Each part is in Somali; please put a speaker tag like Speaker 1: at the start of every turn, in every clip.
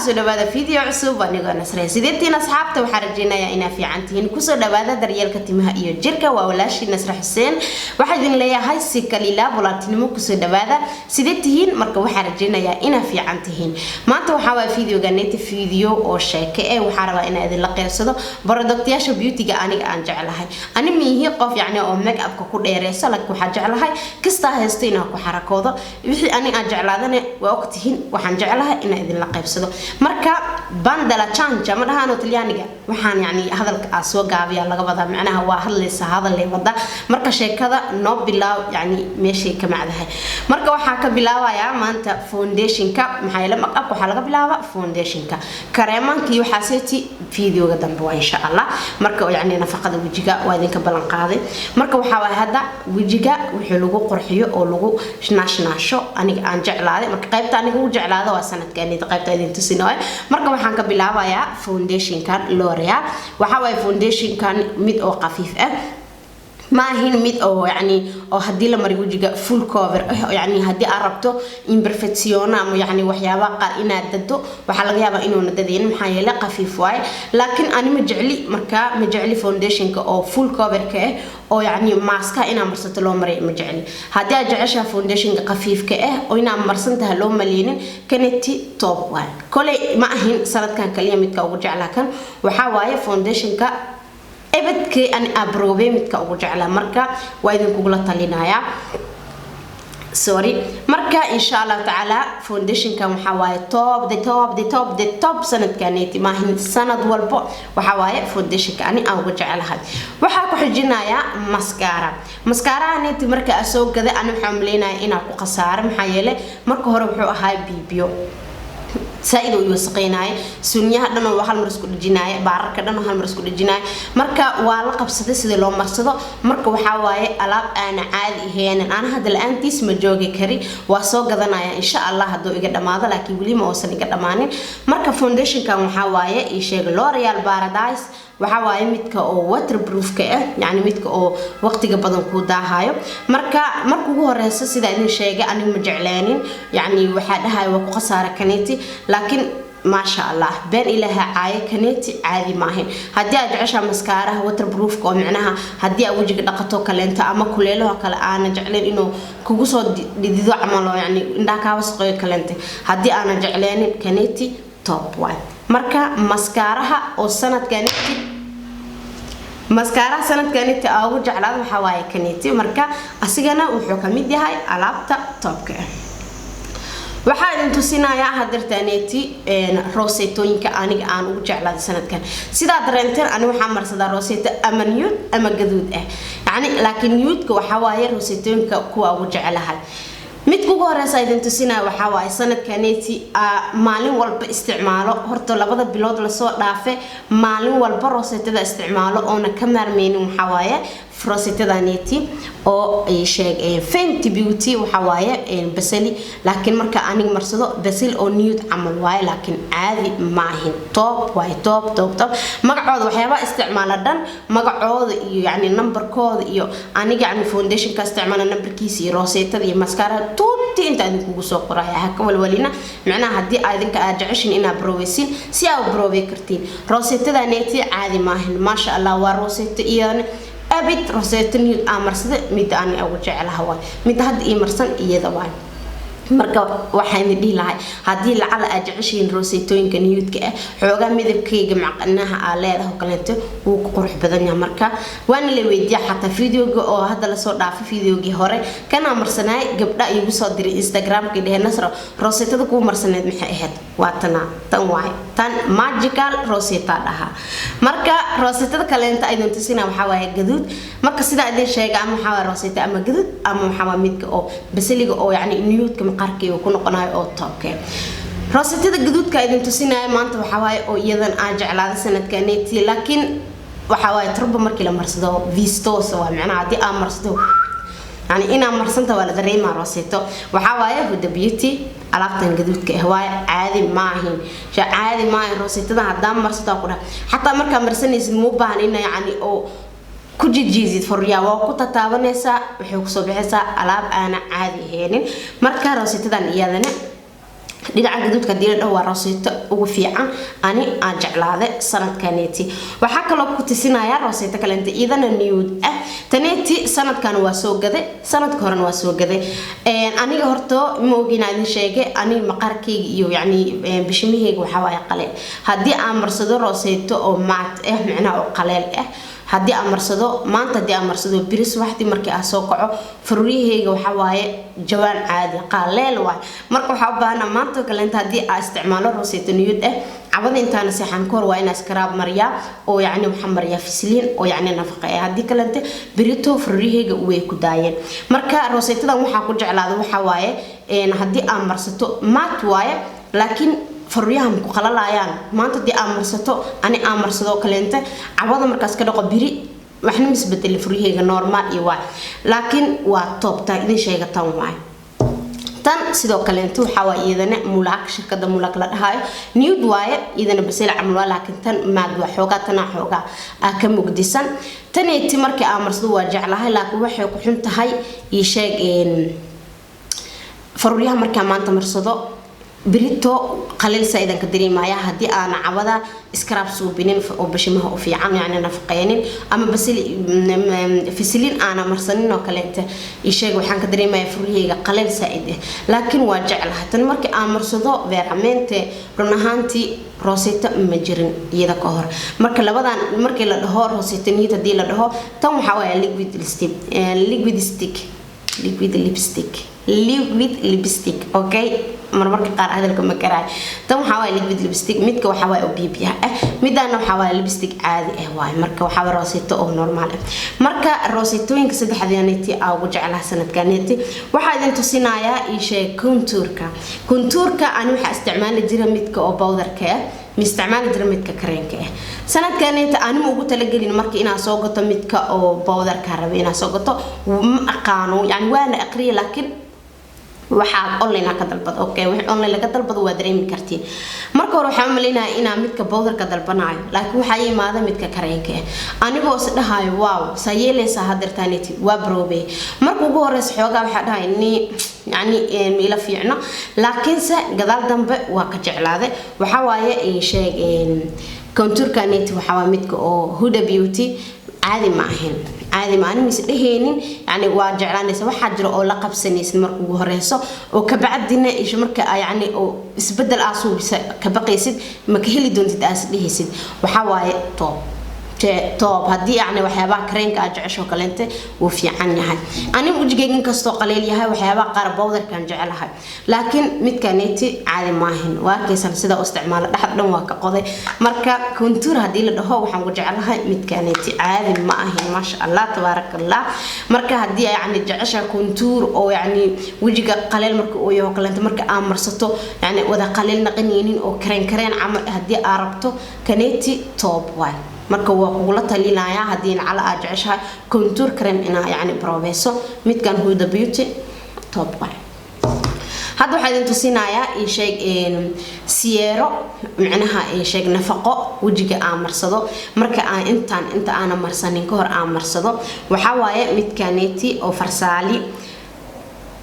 Speaker 1: soo dhawaada video cusub aniga nasray sideetina asxaabta waxa rajeenaya ina fiicantiin ku soo dhawaada daryeelka timaha iyo jirka waa walaashi Nasra Xuseen waxa idin leeyahay si kaliila walaaltinimo ku soo dhawaada sideetihiin marka waxa rajeenaya ina fiicantiin maanta waxa waa video oo sheeke waxa rabaa ina idin la qeybsado productyasha beauty-ga aniga aan jecelahay ani mihi qof yaani oo make-up ku dheereyso laakiin waxa jecelahay kasta haysto ina ku xarakoodo wixii ani aan jeclaadana waa ogtihiin waxaan jecelahay ina idin la qeybsado marka bandala chanja ma dhahaan Talyaaniga waxaan yaani hadalka soo gaabiya laga wada macnaha waa hadlaysa hadal leh wada marka sheekada no bilaaw yaani meeshay ka macdahay marka waxa ka bilaawaya maanta foundation-ka maxay la make-up waxa laga bilaaba foundation-ka kareemankii waxa seeti video-ga dambe waa insha Allah marka yaani nafaqada wajiga waa idinka balan qaaday marka waxa waa hada wajiga wixii lagu qurxiyo oo lagu naashnaasho aniga aan jeclaaday marka qaybta aniga u jeclaado waa sanadkan qaybta idin tusinayo marka waxaan ka bilaabayaa foundation-kan L'Oreal waxa way foundation-kan mid oo qafiif ah ما هين ميد أو يعني أو هدي لما رجوجي full cover يعني هدي عربته imperfection أو يعني وحيابا قال إن عدته وحلقة يابا إنه نددين محيلة خفيف واي لكن أنا مجعلي foundation أو full cover كه أو يعني ماسكة إنا مرسلت لهم مجعلي هدي أجعشها foundation خفيف كه أو إنا مرسلتها لهم مليين كانت توب واي كل ما هين سنة كان كلية متكوجع لكن وحواي foundation ك ebadkii aan abroobay midka ugu jeclaa marka waa idin kugu la talinaya sorry marka insha Allah taala foundation kan waxa waaye top sanadkaneeti ma hin sanad walbo waxa waaye foundation kan aan ugu jeclahay waxa ku xijinaya mascara aneeti marka soo gaday aan waxaan maleynaa inaan ku qasaaro maxaa yeelay marka hore wuxuu ahaa bibiyo سائد ويوسقيناي سنيا دنا وحال مرسكو دجيناي بارك دنا وحال مرسكو دجيناي marka waa la qabsaday sida loo marsado marka waxa waaye alaab aan caadi ahayn aan hada laantiis ma joogi kari waa soo gadanaya insha Allah hadoo iga dhamaado laakiin wali ma oosan iga dhamaanin marka foundation kan waxa waaye ii sheeg L'Oreal Paradise waxa waaye midka oo waterproof ka ah yaani midka oo waqtiga badan ku daahayo marka ugu horeysa sida idin sheegay aniga ma jeclaanin yaani waxa dhahay waa ku qasaara kaneeti laakiin ما شاء الله بين إلها عاية كنيتي عادي ماهن هدي أجعشها مسكارة waterproof كو معناها هدي أوجك دقتو كلنتا أما كليلها كلا أنا جعلين إنه كوجسو ديدو عمله يعني إنك وسقي كلنتي هدي أنا جعلين كنيتي توب واحد مركا مسكارها أو سنة كنيتي مسكارة سنة كنيتي أو جعلها وحواي كنيتي مركا أسيجنا وحكمي دي هاي علبتا توب كه waxaan intu sinayaa hadartaneeti rosetooyinka aniga aan ugu jeclaaday sanadkan sida dareenteen ani waxaan marsadaa roseto ama nude ama gaduud yani laakiin nude-ka waxa waaye rosetooyinka kuwa ugu jecelahay mid ugu horeysa idin tusinaa waxa waaye sanadkaneeti maalin walba isticmaalo horta labada bilood la soo dhaafay maalin walba rosetada isticmaalo oo na ka maarmeenin waxa waaye rosetadaneeti oo ay sheegay Fenty Beauty waxa waaye basali laakiin marka aniga marsado basil oo nude amal waaye laakiin caadi ma ahin top waaye top magacooda waxyaaba isticmaala dhan magacooda iyo yaani numberkooda iyo aniga yaani foundation ka isticmaala numberkiisa iyo rosetada iyo mascara tuuti inta idin kugu soo qoraya ha ka walwalina macnaha hadii aad idinka aad jeceshin ina broweysin si aad browey kartiin rosetadaneeti caadi ma ahin ma sha Allah waa roseto iyana أبيت روسيتني أمرسد ميداني أو جعل هواي ميدهد إمرسن إيذا واي مركب waxaan idin lahay hadii lacal ajcishin rosetooyinka nude-ka xooga midabkayga macnaha aaleedahay kaleeto uu ku qurux badan yahay marka waan la weydiiyay xataa video-ga oo hada la soo dhaafay video-gii hore kana marsanay gabdha igu soo diray Instagram-ka dheheen Nasra rosetada ku marsaneed maxay ahayd waa tan waay tan magical rosetta dhaha marka rosetada kaleenta ay doontisina waxa waaye gaduud marka sida idin sheegay ama waxa waaye rosetta ama gaduud ama waxa waa midka oo basaliga oo yaani nude-ka qarkiyo ku noqonayo oo toobkee rosetada gaduudka idin tusinaya maanta waxa waaye oo iyadan aan jeclaaday sanadkaneeti laakiin waxa waaye turbo markii la marsado vistos waa macnaha hadii aan marsado yani ina marsanta wala dareema roseto waxa waaye Huda Beauty alaabtan gaduudka waaye caadi ma ahin caadi ma ahin rosetada hadaan marsato ku dhax hatta marka marsanaysid mu baahnina yani oo كوجيزيد فريا وقطة تابنسا وحوك صبحسا ألعاب أنا عادي هين مركا روسيتدان إيادنا dhinaca gaduudka diila dhaw waa rooseyto ugu fiican ani aan jeclaade sanadkaneeti waxa kale oo ku tisinaya rooseyto kale inta idana nude ah taneeti sanadkan waa soo gaday sanadka horena waa soo gaday aniga horto ma ogina idin sheegay ani maqarkeyga iyo yani bishimaheyga waxa waay qaleel hadii aan marsado rooseyto oo maat ah macna oo qaleel ah hadii aan marsado maanta hadii aan marsado biris waxdi markii aan soo kaco furriyaheyga waxa waaye jawaan caadi qaleel waay marka waxa u baahan maanta kale inta hadii aan isticmaalo rooseyto nude ah عبادة إنتان سيحان كور وإنا سكراب مريا أو يعني محمد مريا فسلين أو يعني نفقة هذه كلا أنت بريتو فريه جوي كداين مركا روسيت ده وحا كرجع على ذو حواي إن هدي أمرستو ما تواي لكن فريهم كقلا يعني ما أنت دي أمرستو أنا أمرستو كلا أنت عبادة مركز كده قبيري وإحنا مسبت اللي فريه نورمال يوا لكن وطب تاني شيء كتام معي tan sidoo kale intuu xawaa iyadana mulaak shirkada mulaak la dhahayo nude waaye iyadana basal camlo laakiin tan maad wax xoogaa tan xoogaa ka mugdisan taneeti markii aan marsado waa jeclahay laakiin waxay ku xun tahay ii sheeg faruuriyaha markaa maanta marsado بريتو قليل سيدا كدري معايا هدي أنا عبدا إسكراب سوبينين أو بشمها أو في عام يعني نفقينين أما بس في سلين أنا مرسلين وكلت يشيء وحن كدري ما يفريه قليل سيدا لكن واجع لها تنمرك أمر صدق برامنت رنهانتي روسيتا مجرين يدا كهر مرك لبدا مرك لهور روسيتا نيتا دي لهور تم حوالي ليكويد ليبستيك أوكي مرمرك قار هذا لكم مكراي تم حوالي ليبستيك ميدك وحوالي بيبيها ميدانو حوالي ليبستيك عادي واي مركا وحوالي روسيتو او نورمال مركا روسيتوين كسدح ديانيتي او وجعلها سنه كانيتي waxaa idin tusinayaa ii sheeg kontuurka aan waxa isticmaali jiray midka oo powderka استعمال درمتك كرينك سنة كانت أنا موجودة تلاقين مركي أنا سوقته متك أو باودر كهربي أنا سوقته وأقانو يعني وأنا أقري لكن waxaa online ka dalbad okay wax online laga dalbado waa dareemi kartiin marka hore waxaan maleynaa inaan midka powderka dalbanayo laakiin waxa ay imaada midka kareenka anigoo isdhahay wow sayeeleysa hadirtaaniti waa brobe marka ugu horeysa xoogaa waxa dhahay ni yani ila fiicno laakiin se gadaal dambe waa ka jeclaaday waxa waaye ay sheegeen contourkaniti waxa waa midka oo Huda Beauty عادي معهن عادي معنا مسدهينين يعني واجعلانيس waxa jiro oo la qabsanaysan markuu ugu horeyso oo ka bacdina ish marka yani oo isbedel aasuubisa ka baqaysid ma ka heli doontid asdhihisid waxa waaye top hadii yani waxyaabaha kareenka aad jecesho kaleente uu fiican yahay anigu wajigeygan kasto qaleel yahay waxyaabaha qaar powder kan jecelahay laakiin midkaneeti caadi maahin waa kaysan sida u isticmaalo dhaxad dhan waa ka qoday marka contour hadii la dhaho waxaan ku jecelahay midkaneeti caadi ma ahin ma sha Allah tabarakallah marka hadii yani jecesha contour oo yani wajiga qaleel marka uu yahay kaleente marka aan marsato yani wada qaleel naqanaynin oo kareen camal hadii aad rabto kaneeti top way marka waa kugu la talinayaa hadii ala ajasha contour cream ina yani proveso midkan Huda Beauty top way هذا واحد أنتو سينايا يشيك سيارة معناها يشيك نفقة وجهك مرصدو مركا أنت أنا مرصانين كهر مرصدو وحوايا متكانيتي أو فرسالي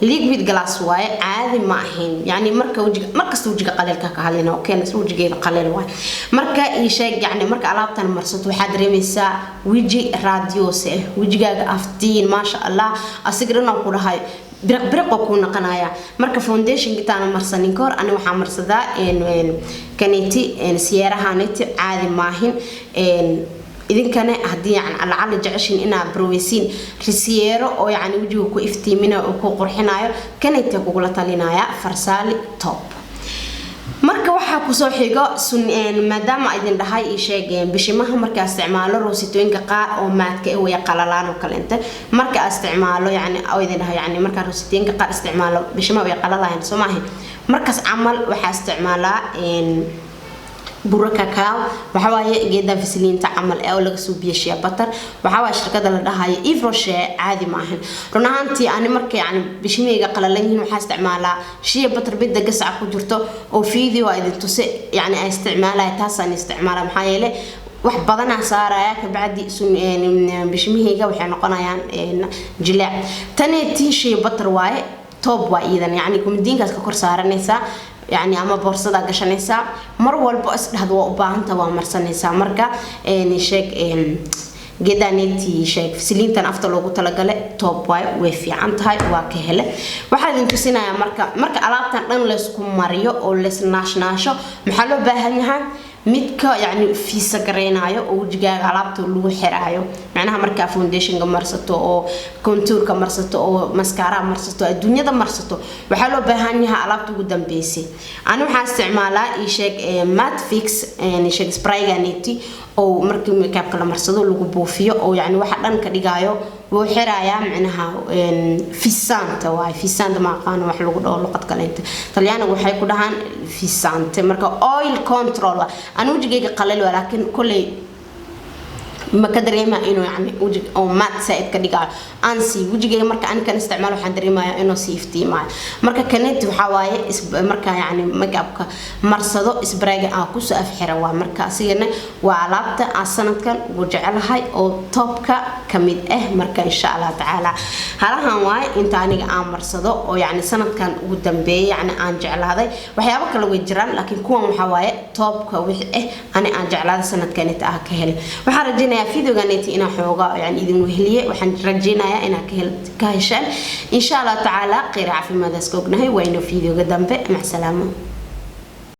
Speaker 1: liquid glass واي عادي ما هين يعني مركا وجهك قليل كهالينا وكان وجهك قليل واي مركا يشيك يعني مركا علابتنا مرصد واحد رميسا وجه راديوسه وجهك أفتين ما شاء الله أسجرنا وكل هاي برق وكون قنايا مركا فونديشن كتانا مرسانين كور أنا وحا مرسدا إن كانيتي إن سيارة هانيتي عادي ماهن إن إذن كان هدي يعني على العالم جعشين إنا برويسين رسييرو أو يعني وجهكو إفتيمنا وكو قرحنايا كانت يقول طالينايا فرسالي توب marka waxa ku soo xigo maadaama ay idin dhahay ii sheegeen bishimaha marka isticmaalo roositooyinka qaar oo maadka ay way qalalaan oo kale inta marka isticmaalo yani oo idin dhahay yani marka roositooyinka qaar isticmaalo bishimaha way qalalaan Soomaaliya markaas amal waxa isticmaalaa bura cacao waxa waaye geeda fasiliinta amal ee laga soo biyashiya butter waxa waa shirkada la dhahay Yves Rocher caadi ma ahan runaantii ani markay yani bishimeyga qalalayeen waxa isticmaalaa shiya butter bidda gasac ku jirto oo fiidi waa idin tuse yani ay isticmaalay taasaan isticmaala maxaa yeelay wax badan saaraya ka bacdi bishimeyga waxay noqonayaan jilaac tani tii shiya butter waaye توب وايدن يعني كومدين كاس كور سارنيسا يعني أما بورصة قشنيسا مر والبو أسد هذا وأباهن توا مرسنيسا مركا نشيك جدا نتي شيك سلين تنافت لوجو تلاقله توب واي وفي عن تاي وكهله واحد انتو سينا يا مركا على تنن لسكم ماريو أو لس ناشو محلو بهنها midka yani fiisa gareenayo oo wajigaaga alaabta lagu xiraayo macnaha marka foundation ga marsato oo contour ka marsato oo mascara marsato adduunyada marsato waxa loo baahan yahay alaabta ugu dambeysay aan waxa isticmaalaa ii sheeg matte fix ee sheeg spray ganiti oo markii makeup kala marsado lagu buufiyo oo yani waxa dhan ka dhigayo wuu xiraaya macnaha fiisanta waa fiisanta ma aqaan wax lagu dhaw luqad kale inta talyaanigu waxay ku dhahaan fiisanta marka oil control أنا وجهي قليل ولكن كل ما كدريما إنه يعني وجه أو مات سائد كديقال أنسي وجهي مركا أنا كان استعماله حندريما إنه سيفتي معي مركا كانت وحواي مركا يعني مجابك مرصدو إسبراج أكوس أفحر ومركا سيرنا وعلابته أصلا كان وجعلها أو توبك كميد مركا إن شاء الله تعالى هلا هواي أنت أنا عم مرصدو أو يعني سنة كان قدام بي يعني أنجع هذا وحيابك لو يجران لكن كون حواي توبك أنا أنجع هذا سنة كانت أكهل وحرجينا فيديو قناتي إنا حوغا يعني إذن وهلية وحن رجينا يا إنا كهشان إن شاء الله تعالى قراءة في ماذا سكوكنا هاي وينو فيديو قدام مع السلامة.